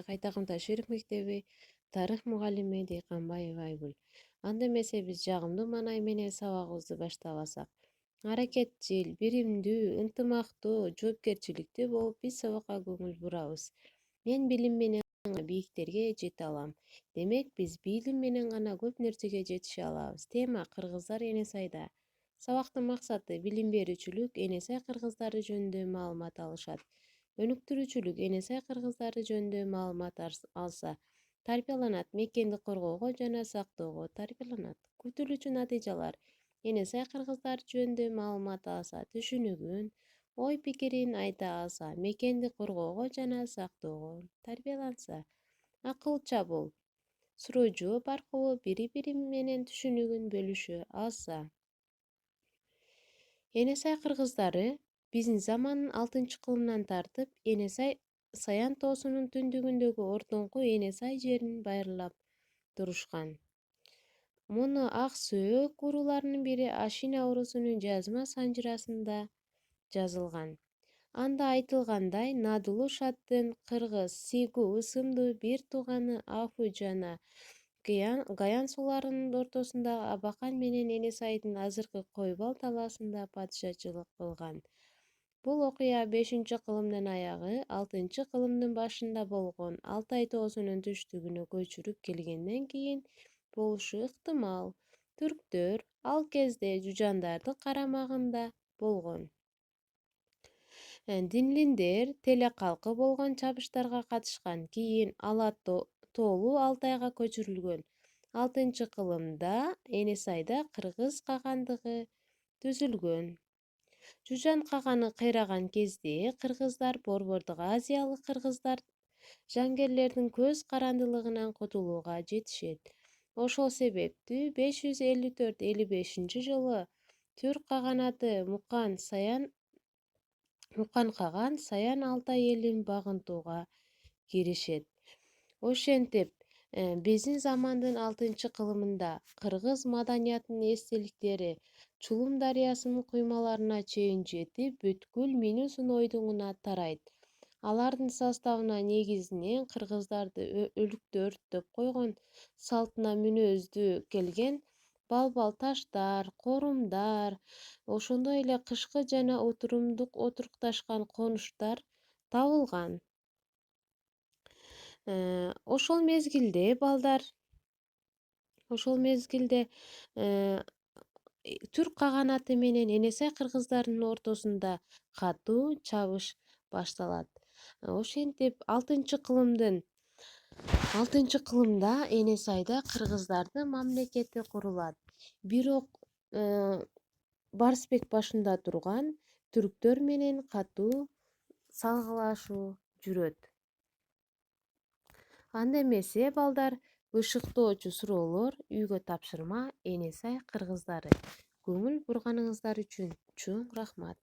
Кайтакын Таширов мектеби тарых мугалими Дыйканбаева Айгүл. Анда эмесе биз жагымдуу маанай менен сабагыбызды баштабасак. Аракетчил, биримдүү, ынтымактуу, жоопкерчиликтүү болуп биз сабакка көңүл бурабыз. Мен билим менен гана бийиктерге жете алам. Демек биз билим менен гана көп нерсеге жетише алабыз. Тема кыргыздар Эне Сайда. Сабактын максаты билим берүүчүлүк Эне Сай кыргыздары жөнүндө маалымат алышат. Өнүктүрүүчүлүк Эне Сай кыргыздары жөнүндө маалымат алса, тарбияланат, мекенди коргоого жана сактоого тарбияланат. Күтүлүүчү натыйжалар Эне Сай кыргыздары жөнүндө маалымат алса, түшүнүгүн, ой-пикирин айта алса, мекенди коргоого жана сактоого тарбияланса. Акыл чабул, суроо жооп аркылуу бири-бири менен түшүнүгүн бөлүшө алса. Эне Сай кыргыздары биздин замандын 6-кылымынан тартып Эне Сай Саян тоосунун түндүгүндөгү ортоңку Эне Сай жерин байырлап турушкан. Муну Ак Сөөк урууларынын бири Ашина уруусунун жазма санжырасында жазылган. Анда айтылгандай, Надылуу Шаттын кыргыз Сигу ысымдуу бир тууганы Афу жана Гаян сууларынын ортосундагы Абакан менен Эне Сайдын азыркы Койбал талаасында падышачылык кылган. Бул окуя 5-кылымдын аягы, 6-кылымдын башында болгон Алтай тоосунун түштүгүнө көчүрүп келгенден кийин болушу ыктымал. Түрктөр ал кезде жужандардын карамагында болгон. Динлиндер теле калкы болгон чабыштарга катышкан. Кийин Ала тоолуу Алтайга көчүрүлгөн. 6-кылымда Эне Сайда кыргыз кагандыгы түзүлгөн. Жужан каганы кыйраган кезде кыргыздар Борбордук Азиялык кыргыздар жангерлердин көз карандылыгынан кутулууга жетишет. Ошол себептүү 554-55 Түрк каганаты Мукан каган Саян Алтай элин багынтууга киришет. Ошентип, биздин замандын 6-кылымында кыргыз маданиятынын эстеликтери Чулум дарыясынын куймаларына чейин жетип, бүткүл Минү-Сунойдуңуна тарайт. Алардын составына негизинен кыргыздарды өлүктү өрттөп койгон салтына мүнөздүү келген балбал таштар, корумдар, ошондой эле кышкы жана отурумдук отурукташкан конуштар табылган. Ошол мезгилде Түрк каганаты менен Эне Сай кыргыздарынын ортосунда катуу чабыш башталат. Ошентип 6-кылымда Эне Сайда кыргыздардын мамлекети курулат. Бирок Барсбек башында турган түрктөр менен катуу салгылашуу жүрөт. Анда эмесе ышыктоочу суроолор, үйгө тапшырма Эне Сай кыргыздары. Көңүл бурганыңыздар үчүн чоң рахмат.